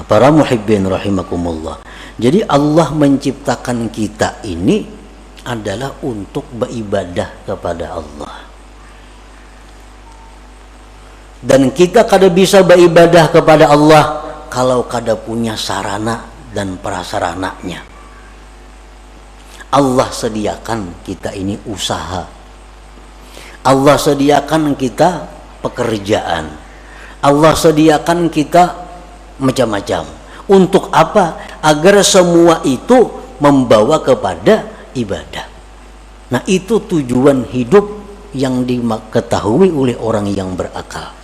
Para muhibbin rahimakumullah. Jadi Allah menciptakan kita ini adalah untuk beribadah kepada Allah. Dan kita kada bisa beribadah kepada Allah kalau kada punya sarana dan prasarananya. Allah sediakan kita ini usaha. Allah sediakan kita pekerjaan. Allah sediakan kita macam-macam. Untuk apa? Agar semua itu membawa kepada ibadah. Nah, itu tujuan hidup yang diketahui oleh orang yang berakal.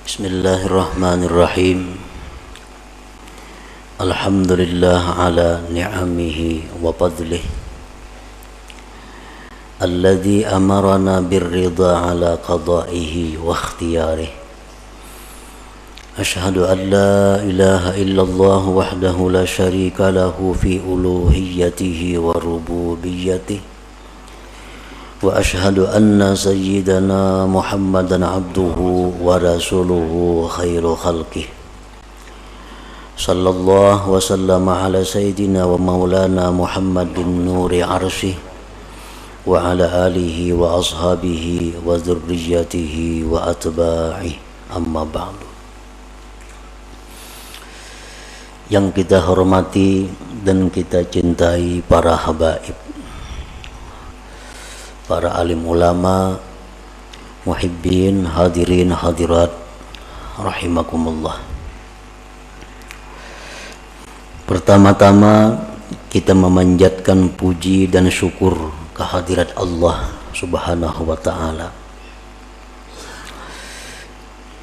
Bismillahirrahmanirrahim. Alhamdulillah ala ni'amihi wa fadlih alladhi amarana birridha ala qada'ihi wa ikhtiyarih. Ashhadu an la ilaha illallah wahdahu la syarika lahu fi uluhiyyatihi wa rububiyyatihi. Wa ashhadu anna sayyidana Muhammadan abduhu wa rasuluhu khairu khalqih. Sallallahu wa sallama ala sayyidina wa maulana Muhammadin nuri arsyih wa ala alihi wa ashabihi wa dzurriyyatihi wa atba'ih, amma ba'du. Yang kita hormati dan kita cintai para habaib, para alim ulama, muhibbin, hadirin, hadirat, rahimakumullah. Pertama-tama kita memanjatkan puji dan syukur kehadirat Allah Subhanahu wa ta'ala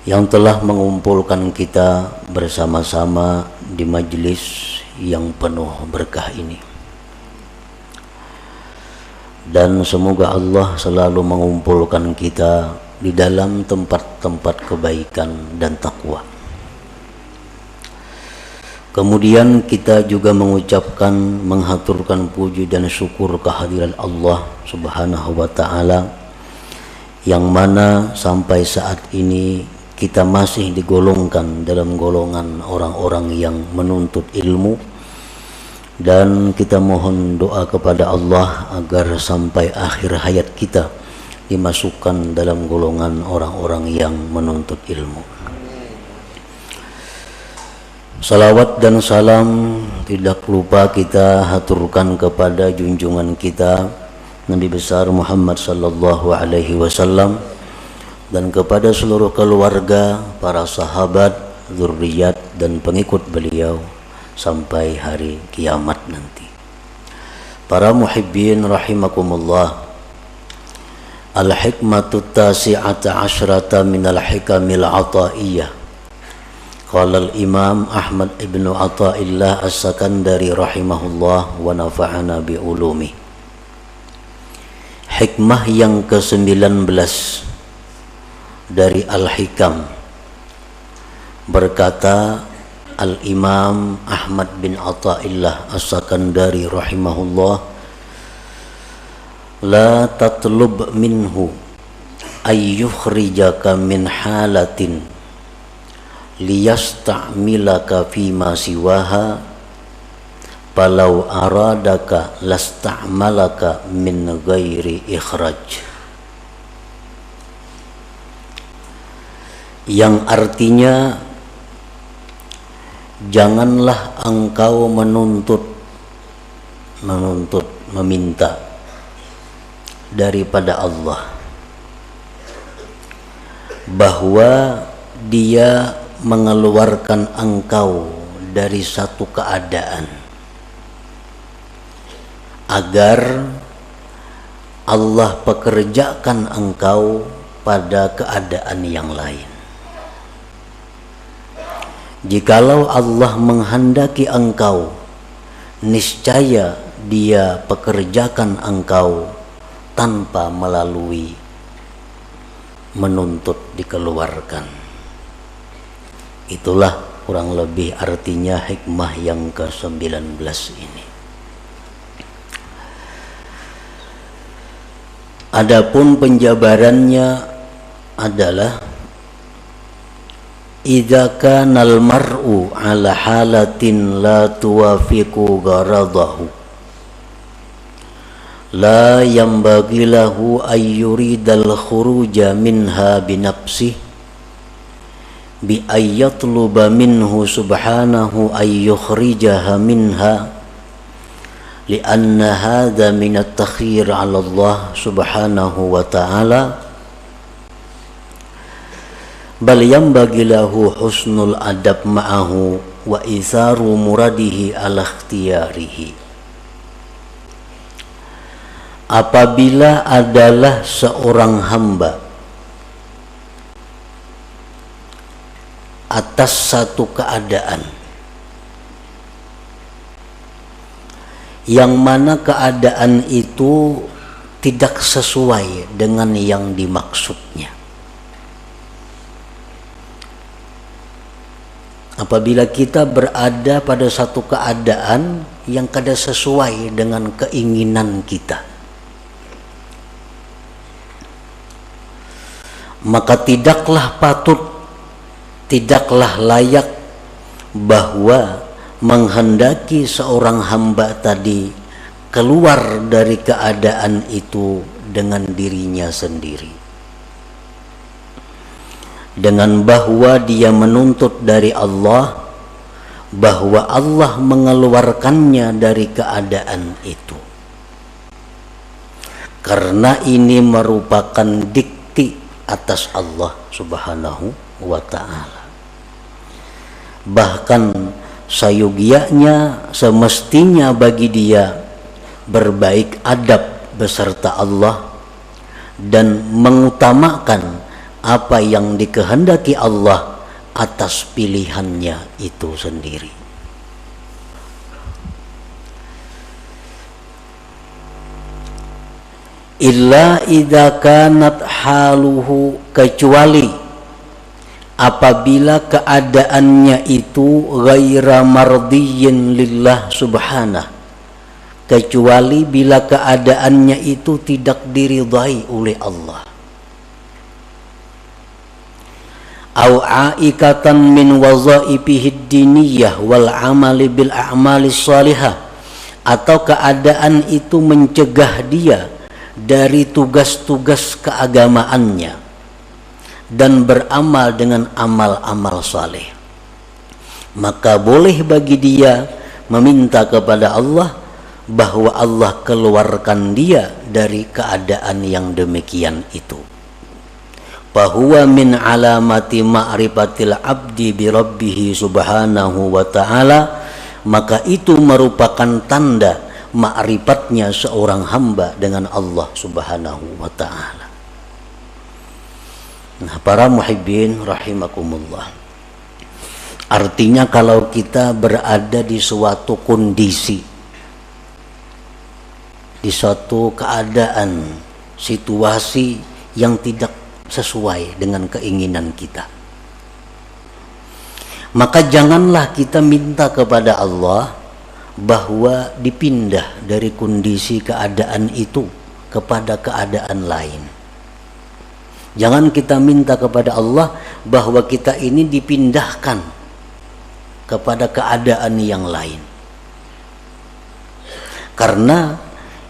yang telah mengumpulkan kita bersama-sama di majlis yang penuh berkah ini. Dan semoga Allah selalu mengumpulkan kita di dalam tempat-tempat kebaikan dan takwa. Kemudian kita juga mengucapkan, menghaturkan puji dan syukur kehadiran Allah Subhanahu wa ta'ala yang mana sampai saat ini kita masih digolongkan dalam golongan orang-orang yang menuntut ilmu. Dan kita mohon doa kepada Allah agar sampai akhir hayat kita dimasukkan dalam golongan orang-orang yang menuntut ilmu. Salawat dan salam tidak lupa kita haturkan kepada junjungan kita Nabi besar Muhammad sallallahu alaihi wasallam dan kepada seluruh keluarga, para sahabat, zurriyat dan pengikut beliau sampai hari kiamat nanti. Para muhibbin rahimakumullah. Al-hikmatu tasi'ata asyrata minal hikamil ataiyah. Qala al-imam Ahmad ibn Athaillah as-Sakandari rahimahullah wa nafa'ana bi ulumi. Hikmah yang ke-19 dari Al-Hikam, berkata Al-Imam Ahmad bin Athaillah As-Sakandari rahimahullah, la tatlub minhu ayyukhrijaka min halatin liyasta'milaka fima siwaha palau aradaka lasta'malaka min ghairi ikhraj. Yang artinya, janganlah engkau meminta daripada Allah bahwa Dia mengeluarkan engkau dari satu keadaan agar Allah pekerjakan engkau pada keadaan yang lain. Jikalau Allah menghendaki engkau, niscaya Dia pekerjakan engkau tanpa melalui menuntut dikeluarkan. Itulah kurang lebih artinya hikmah yang ke-19 ini. Adapun penjabarannya adalah idza kana al-mar'u ala halatin la tuwafiqu gharadahu la yanbaghi lahu ay yuridal khuruja minha binafsihi bi ay yatluba minhu subhanahu ay yukhrijaha minha li'anna hadha min at-takhir 'ala Allah subhanahu wa ta'ala bal yanbaghi lahu husnul adab ma'ahu wa itharu muradihi ala ikhtiyarihi. Apabila adalah seorang hamba atas satu keadaan yang mana keadaan itu tidak sesuai dengan yang dimaksudnya. Apabila kita berada pada satu keadaan yang kada sesuai dengan keinginan kita, maka tidaklah patut, tidaklah layak bahwa menghendaki seorang hamba tadi keluar dari keadaan itu dengan dirinya sendiri, dengan bahwa dia menuntut dari Allah bahwa Allah mengeluarkannya dari keadaan itu, karena ini merupakan dikti atas Allah subhanahu wa ta'ala. Bahkan sayogianya semestinya bagi dia berbaik adab beserta Allah dan mengutamakan apa yang dikehendaki Allah atas pilihannya itu sendiri. Illa idza kanat haluhu, kecuali apabila keadaannya itu ghaira mardiyyin lillah subhanah, kecuali bila keadaannya itu tidak diridhai oleh Allah. Au aikatan min wazaifihi diniyah wal amali bil a'malis salihah, atau keadaan itu mencegah dia dari tugas-tugas keagamaannya dan beramal dengan amal-amal saleh, maka boleh bagi dia meminta kepada Allah bahwa Allah keluarkan dia dari keadaan yang demikian itu. Fahuwa min alamati ma'rifatil abdi bi rabbih subhanahu wa ta'ala, maka itu merupakan tanda ma'rifatnya seorang hamba dengan Allah subhanahu wa ta'ala. Nah, para muhibbin rahimakumullah, artinya kalau kita berada di suatu kondisi, di suatu keadaan, situasi yang tidak sesuai dengan keinginan kita, maka janganlah kita minta kepada Allah bahwa dipindah dari kondisi keadaan itu kepada keadaan lain. Jangan kita minta kepada Allah bahwa kita ini dipindahkan kepada keadaan yang lain, karena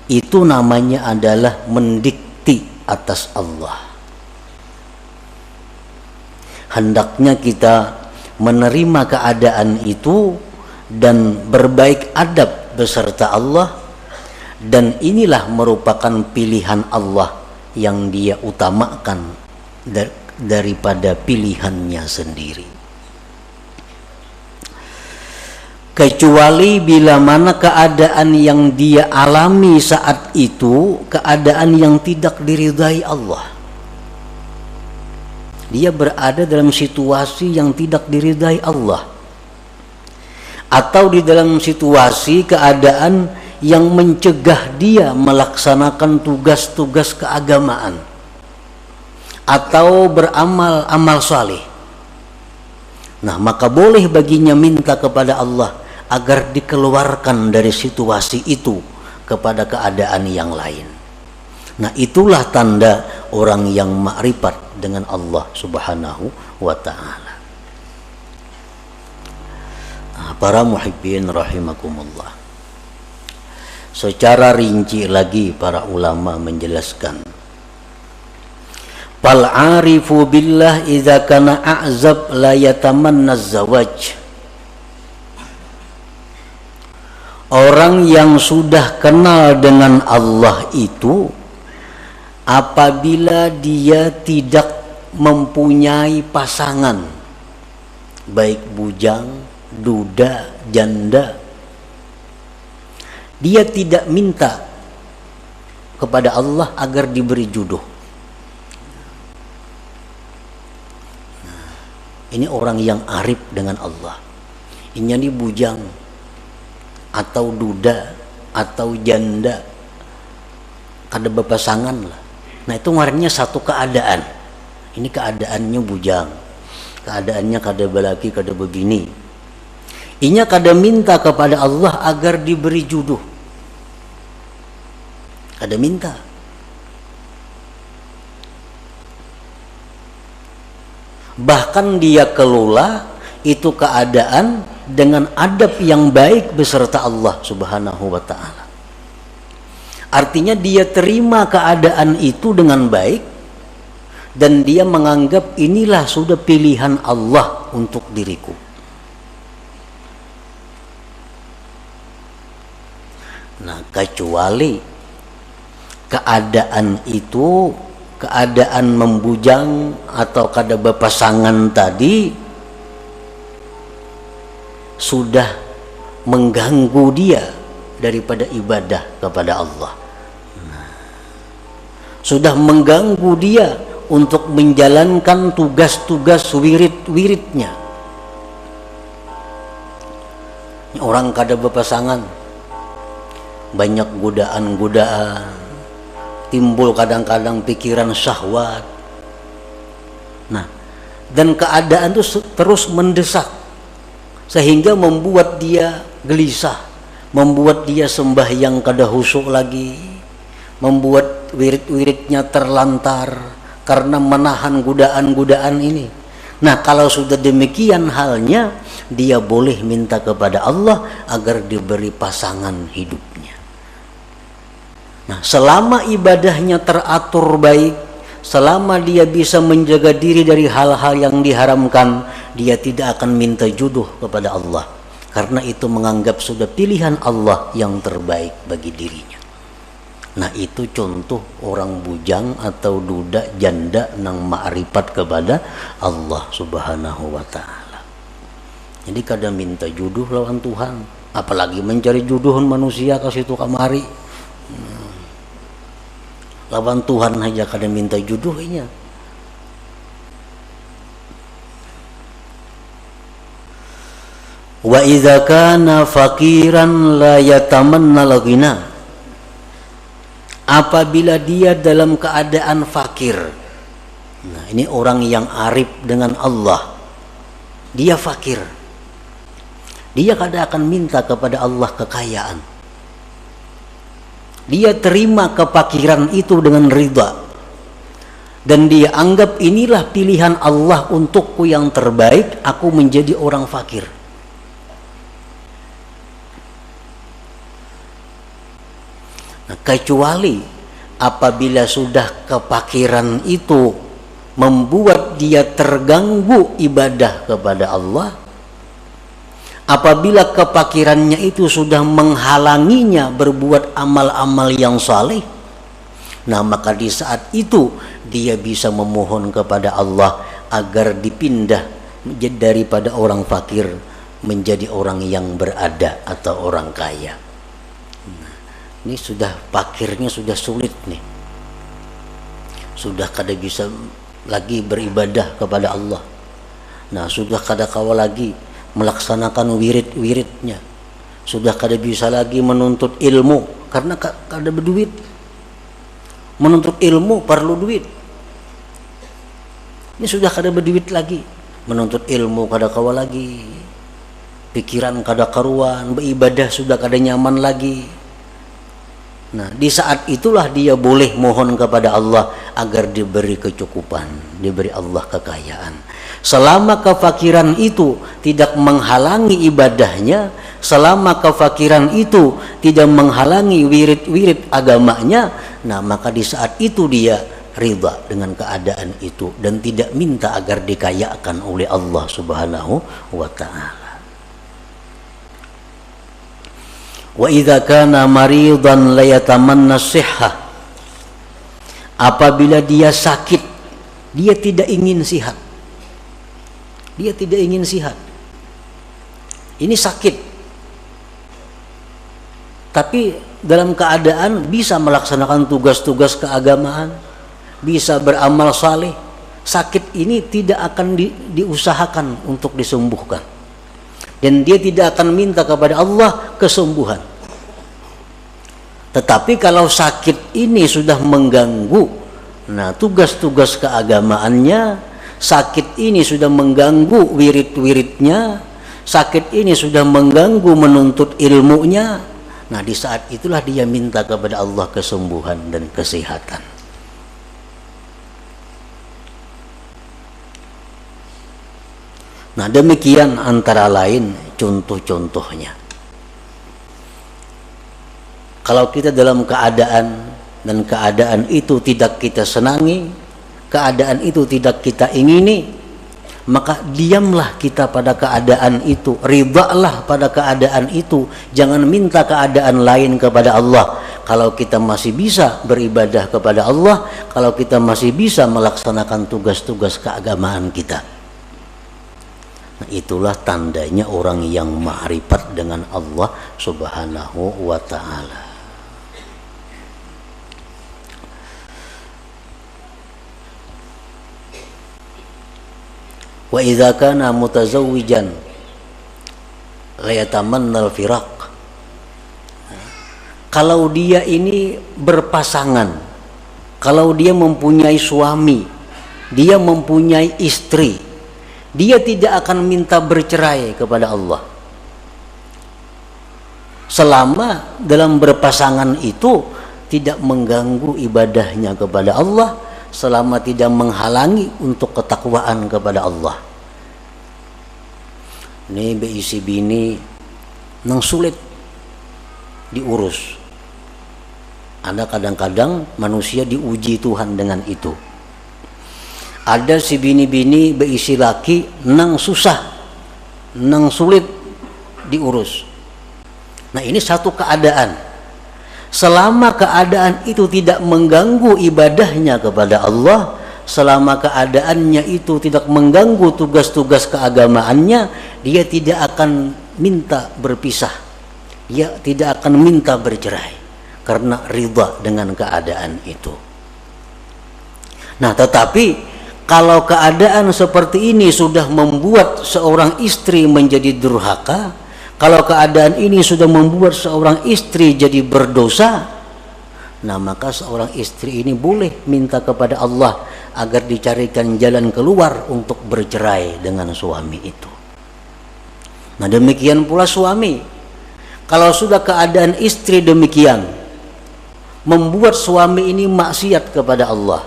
itu namanya adalah mendikti atas Allah. Hendaknya kita menerima keadaan itu dan berbaik adab beserta Allah, dan inilah merupakan pilihan Allah yang dia utamakan daripada pilihannya sendiri. kecuali bila mana keadaan yang dia alami saat itu keadaan yang tidak diridai Allah. Dia berada dalam situasi yang tidak diridai Allah, atau di dalam situasi keadaan yang mencegah dia melaksanakan tugas-tugas keagamaan atau beramal amal saleh. Nah, maka boleh baginya minta kepada Allah agar dikeluarkan dari situasi itu kepada keadaan yang lain. Nah, itulah tanda orang yang makrifat dengan Allah Subhanahu wa ta'ala. Nah, para muhibbin rahimakumullah, secara rinci lagi para ulama menjelaskan, fal arifu billah idza kana a'zab la yatamanna az-zawaj. Orang yang sudah kenal dengan Allah itu apabila dia tidak mempunyai pasangan, baik bujang, duda, janda, dia tidak minta kepada Allah agar diberi jodoh. Nah, ini orang yang arif dengan Allah. Ini bujang atau duda atau janda, kada berpasangan lah. Nah, itu ngarannya satu keadaan. Ini keadaannya bujang, keadaannya kada belaki, kada begini. Inya kada minta kepada Allah agar diberi jodoh, kada minta. Bahkan dia kelola itu keadaan dengan adab yang baik beserta Allah Subhanahu wa ta'ala. Artinya dia terima keadaan itu dengan baik dan dia menganggap inilah sudah pilihan Allah untuk diriku. Nah, kecuali keadaan itu, keadaan membujang atau kada berpasangan tadi sudah mengganggu dia daripada ibadah kepada Allah. Sudah mengganggu dia untuk menjalankan tugas-tugas wirid-wiridnya. Orang kada berpasangan, banyak godaan-godaan, timbul kadang-kadang pikiran syahwat. Nah, dan keadaan itu terus mendesak sehingga membuat dia gelisah, membuat dia sembahyang kada khusyuk lagi, membuat wirid-wiridnya terlantar karena menahan godaan-godaan ini. Nah, kalau sudah demikian halnya, dia boleh minta kepada Allah agar diberi pasangan hidupnya. Nah, selama ibadahnya teratur baik, selama dia bisa menjaga diri dari hal-hal yang diharamkan, dia tidak akan minta jodoh kepada Allah, karena itu menganggap sudah pilihan Allah yang terbaik bagi dirinya. Nah, itu contoh orang bujang atau duda janda nang ma'rifat kepada Allah Subhanahu wa ta'ala. Jadi kadang minta jodoh lawan Tuhan, apalagi mencari jodohan manusia ke situ kamari. Lawan Tuhan aja kadang minta jodohnya. Wa idza kana faqiran la yatamanna al-ghina. Apabila dia dalam keadaan fakir. Nah, ini orang yang arif dengan Allah. Dia fakir. Dia kada akan minta kepada Allah kekayaan. Dia terima kefakiran itu dengan ridha. Dan dia anggap inilah pilihan Allah untukku yang terbaik, aku menjadi orang fakir. Nah, kecuali apabila sudah kefakiran itu membuat dia terganggu ibadah kepada Allah, apabila kefakirannya itu sudah menghalanginya berbuat amal-amal yang saleh, nah maka di saat itu dia bisa memohon kepada Allah agar dipindah daripada orang fakir menjadi orang yang berada atau orang kaya. Ini sudah pakirnya sudah sulit nih, sudah kada bisa lagi beribadah kepada Allah. Nah, sudah kada kawa lagi melaksanakan wirid-wiridnya, sudah kada bisa lagi menuntut ilmu karena kada berduit. Menuntut ilmu perlu duit. Ini sudah kada berduit lagi, menuntut ilmu kada kawa lagi, pikiran kada karuan, beribadah sudah kada nyaman lagi. Nah, di saat itulah dia boleh mohon kepada Allah agar diberi kecukupan, diberi Allah kekayaan. Selama kefakiran itu tidak menghalangi ibadahnya, selama kefakiran itu tidak menghalangi wirid-wirid agamanya, nah maka di saat itu dia ridha dengan keadaan itu dan tidak minta agar dikayakan oleh Allah Subhanahu wa ta'ala. Wa idza kana maridan la yatamanna sihhah. Apabila dia sakit, dia tidak ingin sihat. Dia tidak ingin sihat. Ini sakit. Tapi dalam keadaan bisa melaksanakan tugas-tugas keagamaan, bisa beramal saleh. Sakit ini tidak akan diusahakan untuk disembuhkan. Dan dia tidak akan minta kepada Allah kesembuhan. Tetapi kalau sakit ini sudah mengganggu, nah tugas-tugas keagamaannya, sakit ini sudah mengganggu wirid-wiridnya, sakit ini sudah mengganggu menuntut ilmunya, nah di saat itulah dia minta kepada Allah kesembuhan dan kesehatan. Nah, demikian antara lain contoh-contohnya. Kalau kita dalam keadaan dan keadaan itu tidak kita senangi, keadaan itu tidak kita ingini, maka diamlah kita pada keadaan itu, ridhalah pada keadaan itu, jangan minta keadaan lain kepada Allah. Kalau kita masih bisa beribadah kepada Allah, kalau kita masih bisa melaksanakan tugas-tugas keagamaan kita. Nah, itulah tandanya orang yang ma'rifat dengan Allah Subhanahu wa ta'ala. Wa idza kana mutazawwijan la yatamanna al-firaq. Kalau dia ini berpasangan, kalau dia mempunyai suami, dia mempunyai istri, dia tidak akan minta bercerai kepada Allah. Selama dalam berpasangan itu tidak mengganggu ibadahnya kepada Allah, selama tidak menghalangi untuk ketakwaan kepada Allah. Ini beisi bini nang sulit diurus. Ada kadang-kadang manusia diuji Tuhan dengan itu. Ada si bini-bini beisi laki nang susah, nang sulit diurus. Nah, ini satu keadaan. Selama keadaan itu tidak mengganggu ibadahnya kepada Allah, selama keadaannya itu tidak mengganggu tugas-tugas keagamaannya, dia tidak akan minta berpisah, dia tidak akan minta bercerai karena ridha dengan keadaan itu. Nah, tetapi kalau keadaan seperti ini sudah membuat seorang istri menjadi durhaka, kalau keadaan ini sudah membuat seorang istri jadi berdosa, nah maka seorang istri ini boleh minta kepada Allah agar dicarikan jalan keluar untuk bercerai dengan suami itu. Nah, demikian pula suami. Kalau sudah keadaan istri demikian, membuat suami ini maksiat kepada Allah,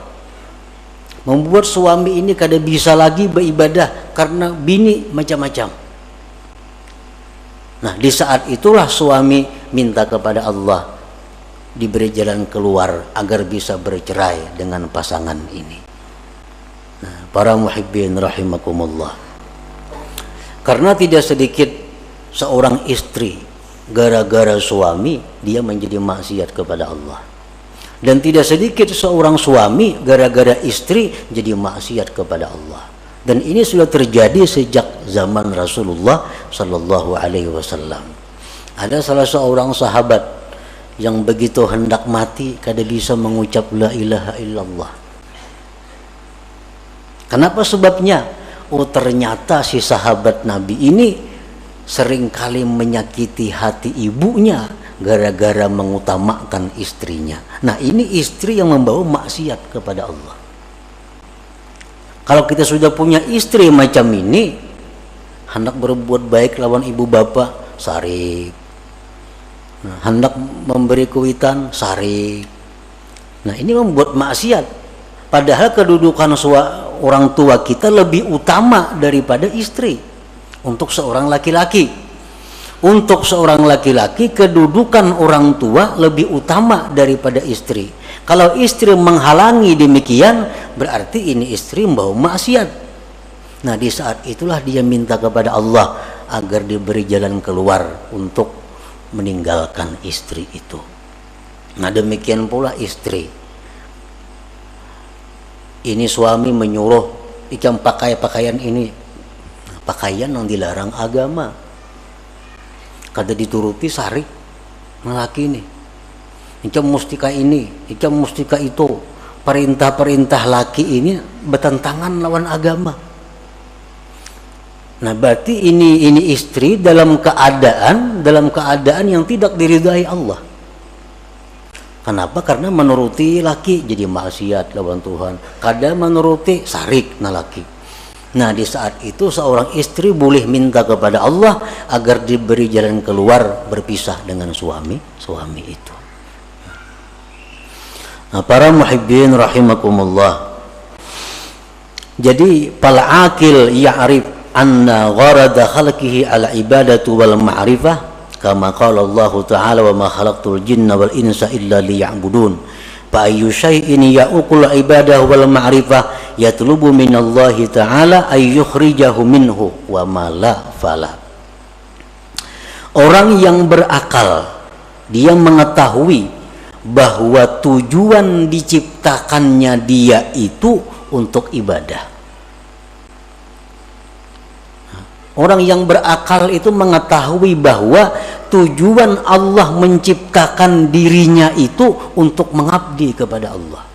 membuat suami ini kada bisa lagi beribadah karena bini macam-macam. Nah, di saat itulah suami minta kepada Allah diberi jalan keluar agar bisa bercerai dengan pasangan ini. Nah, para muhibbin rahimakumullah, karena tidak sedikit seorang istri gara-gara suami dia menjadi maksiat kepada Allah. Dan tidak sedikit seorang suami gara-gara istri jadi maksiat kepada Allah. Dan ini sudah terjadi sejak zaman Rasulullah Sallallahu Alaihi Wasallam. Ada salah seorang sahabat yang begitu hendak mati kada bisa mengucap la ilaha illallah. Kenapa sebabnya? Oh, ternyata si sahabat Nabi ini seringkali menyakiti hati ibunya gara-gara mengutamakan istrinya. Nah, ini istri yang membawa maksiat kepada Allah. Kalau kita sudah punya istri macam ini, hendak berbuat baik lawan ibu bapak, sarik. Nah, hendak memberi kuitan, sarik. Nah, ini membuat maksiat. Padahal kedudukan orang tua kita lebih utama daripada istri untuk seorang laki-laki. Untuk seorang laki-laki, kedudukan orang tua lebih utama daripada istri. Kalau istri menghalangi demikian, berarti ini istri membawa maksiat. Nah, di saat itulah dia minta kepada Allah agar diberi jalan keluar untuk meninggalkan istri itu. Nah, demikian pula istri. Ini suami menyuruh ikam pakai pakaian ini, pakaian yang dilarang agama. Kada dituruti sarik lelaki ini. Ikam mustika ini, ikam mustika itu. Perintah-perintah laki ini bertentangan lawan agama. Nah, berarti ini istri dalam keadaan yang tidak diridai Allah. Kenapa? Karena menuruti laki jadi maksiat lawan Tuhan. Kadang menuruti sarik na laki. Nah, di saat itu seorang istri boleh minta kepada Allah agar diberi jalan keluar berpisah dengan suami itu. Nah, para muhibbin rahimakumullah. Jadi fal aqil ya'rif anna gharada khalqihi ala ibadatu wal ma'rifah kama qala Allah ta'ala wa ma khalaqtul jinna wal insa illa liya'budun. Fa ayyu syai'in ya'uqul ibadah wal ma'rifah yatlubu minallahi ta'ala ay yukhrijahu minhu wa ma la fala. Orang yang berakal dia mengetahui bahwa tujuan diciptakannya dia itu untuk ibadah. Orang yang berakal itu mengetahui bahwa tujuan Allah menciptakan dirinya itu untuk mengabdi kepada Allah.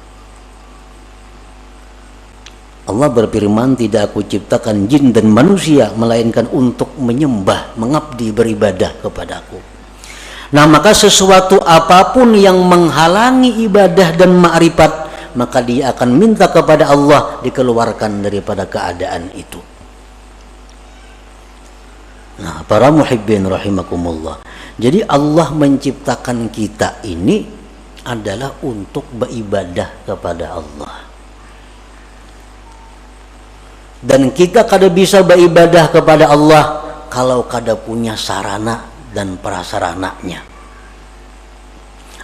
Allah berfirman, tidak aku ciptakan jin dan manusia melainkan untuk menyembah, mengabdi, beribadah kepadaku. Nah, maka sesuatu apapun yang menghalangi ibadah dan ma'rifat, maka dia akan minta kepada Allah dikeluarkan daripada keadaan itu. Nah, para muhibbin rahimakumullah. Jadi Allah menciptakan kita ini adalah untuk beribadah kepada Allah. Dan kita kada bisa beribadah kepada Allah kalau kada punya sarana dan prasarananya.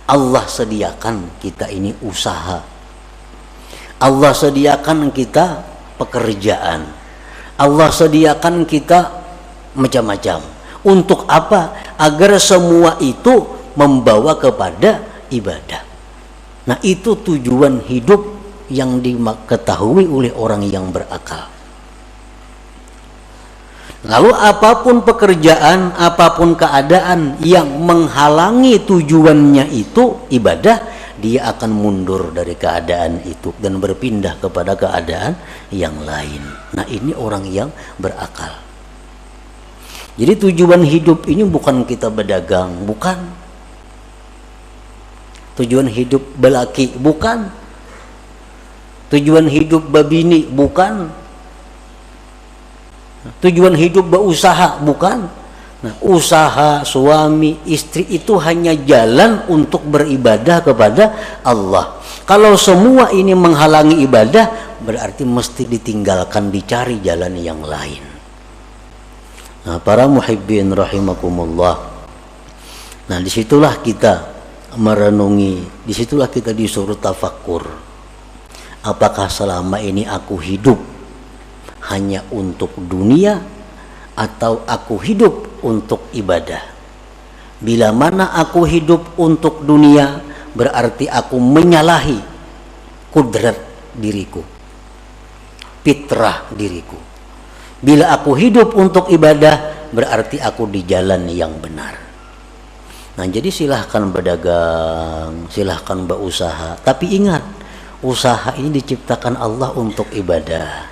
Allah sediakan kita ini usaha. Allah sediakan kita pekerjaan. Allah sediakan kita macam-macam. Untuk apa? Agar semua itu membawa kepada ibadah. Nah, itu tujuan hidup yang diketahui oleh orang yang berakal. Lalu apapun pekerjaan, apapun keadaan yang menghalangi tujuannya itu ibadah, dia akan mundur dari keadaan itu dan berpindah kepada keadaan yang lain. Nah, ini orang yang berakal. Jadi tujuan hidup ini bukan kita berdagang, bukan. Tujuan hidup belaki, bukan. Tujuan hidup babini, bukan. Tujuan hidup berusaha, bukan. Nah, usaha suami istri itu hanya jalan untuk beribadah kepada Allah. Kalau semua ini menghalangi ibadah, berarti mesti ditinggalkan, dicari jalan yang lain. Nah, para muhibbin rahimakumullah. Nah, disitulah kita merenungi, disitulah kita disuruh tafakkur. Apakah selama ini aku hidup hanya untuk dunia atau aku hidup untuk ibadah? Bila mana aku hidup untuk dunia, berarti aku menyalahi kudrat diriku. fitrah diriku. Bila aku hidup untuk ibadah, berarti aku di jalan yang benar. Nah, jadi silahkan berdagang, silahkan berusaha, tapi ingat, usaha ini diciptakan Allah untuk ibadah.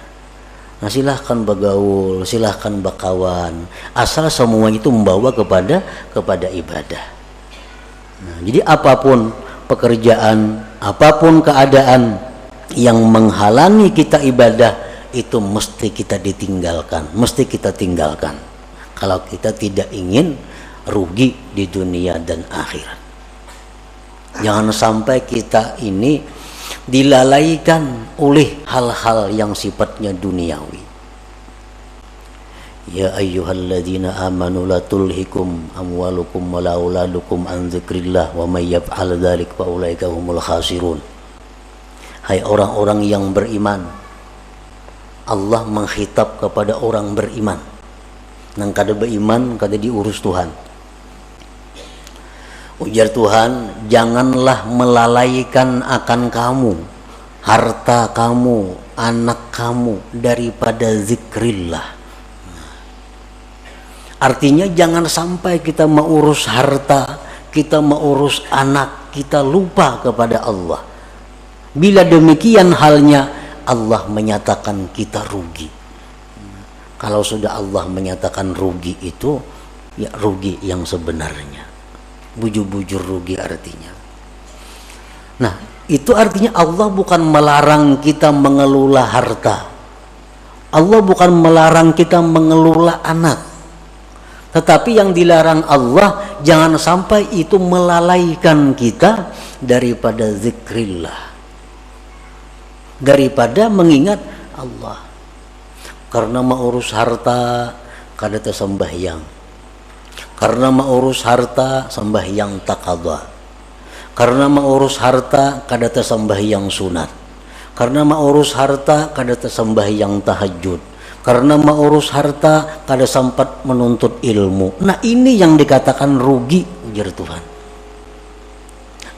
Nah, silahkan bergaul, silahkan berkawan, asal semua itu membawa kepada ibadah. Nah, jadi apapun pekerjaan, apapun keadaan yang menghalangi kita ibadah, itu mesti kita ditinggalkan, mesti kita tinggalkan. Kalau kita tidak ingin rugi di dunia dan akhirat. Jangan sampai kita ini dilalaikan oleh hal-hal yang sifatnya duniawi. Ya ayyuhalladzina amanu la tulhikum amwalukum wala auladukum an dzikrillah wa may yaf'al dzalika fa ulaika humul khasirun. Hai orang-orang yang beriman, Allah menghitab kepada orang beriman. Nang kada beriman kada diurus Tuhan. Ujar Tuhan, janganlah melalaikan akan kamu, harta kamu, anak kamu daripada zikrillah. Artinya jangan sampai kita mengurus harta, kita mengurus anak, kita lupa kepada Allah. Bila demikian halnya, Allah menyatakan kita rugi. Kalau sudah Allah menyatakan rugi itu, ya rugi yang sebenarnya. Bujur-bujur rugi artinya. Nah, itu artinya Allah bukan melarang kita mengelola harta. Allah bukan melarang kita mengelola anak. Tetapi yang dilarang Allah, jangan sampai itu melalaikan kita daripada zikrillah, daripada mengingat Allah. Karena mengurus harta kada tersembahyang, karena mengurus harta sembahyang taqadha, karena mengurus harta kada tersembahyang sunat, karena mengurus harta kada tersembahyang tahajud, karena mengurus harta kada sempat menuntut ilmu. Nah, ini yang dikatakan rugi, ujar Tuhan.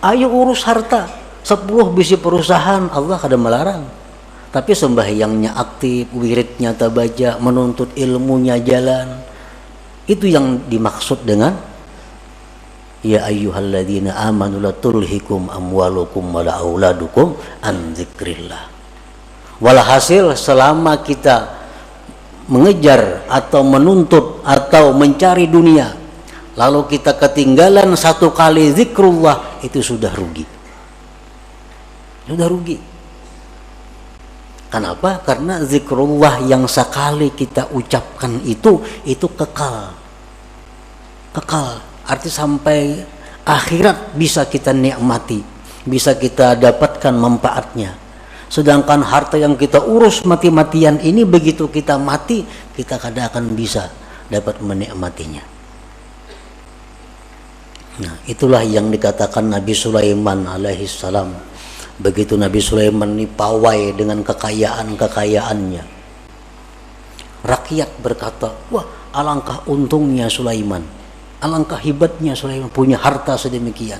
Ayo urus harta, 10 bisi perusahaan, Allah kada melarang. Tapi sembahyangnya aktif, wiridnya tabaca, menuntut ilmunya jalan. Itu yang dimaksud dengan ya ayyuhalladzina amanu la tulhikum amwalukum wala auladukum an dzikrillah. Walhasil selama kita mengejar atau menuntut atau mencari dunia, lalu kita ketinggalan satu kali zikrullah, itu sudah rugi. Sudah rugi. Kenapa? Karena zikrullah yang sekali kita ucapkan itu kekal. Kekal, arti sampai akhirat bisa kita nikmati, bisa kita dapatkan manfaatnya. Sedangkan harta yang kita urus mati-matian ini, begitu kita mati, kita kada akan bisa dapat menikmatinya. Nah, itulah yang dikatakan Nabi Sulaiman alaihissalam. Begitu Nabi Sulaiman ini pawai dengan kekayaan-kekayaannya, rakyat berkata, wah alangkah untungnya Sulaiman, alangkah hebatnya Sulaiman punya harta sedemikian.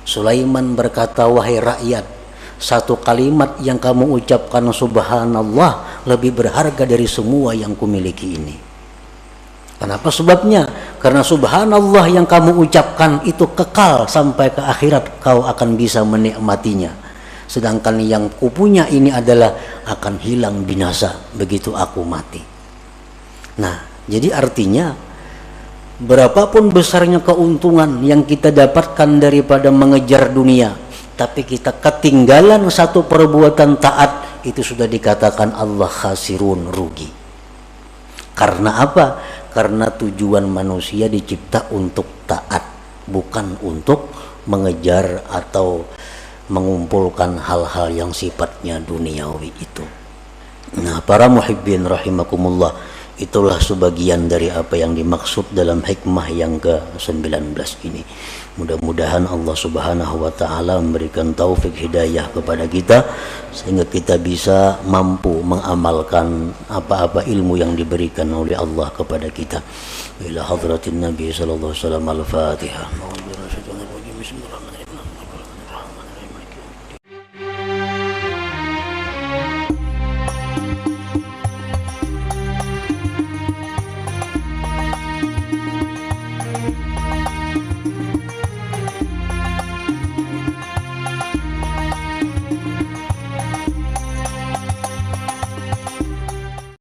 Sulaiman berkata, wahai rakyat, satu kalimat yang kamu ucapkan subhanallah lebih berharga dari semua yang kumiliki ini. Kenapa sebabnya? Karena subhanallah yang kamu ucapkan itu kekal sampai ke akhirat, kau akan bisa menikmatinya. Sedangkan yang kupunya ini adalah akan hilang binasa begitu aku mati. Nah, jadi artinya berapapun besarnya keuntungan yang kita dapatkan daripada mengejar dunia, tapi kita ketinggalan satu perbuatan taat, itu sudah dikatakan Allah khasirun, rugi. Karena apa? Karena tujuan manusia dicipta untuk taat, bukan untuk mengejar atau mengumpulkan hal-hal yang sifatnya duniawi itu. Nah, para muhibbin rahimakumullah, itulah sebagian dari apa yang dimaksud dalam hikmah yang ke-19 ini. Mudah-mudahan Allah Subhanahu wa taala memberikan taufik hidayah kepada kita sehingga kita bisa mampu mengamalkan apa-apa ilmu yang diberikan oleh Allah kepada kita. Ila hadratin Nabi sallallahu alaihi wasallam, al-Fatihah.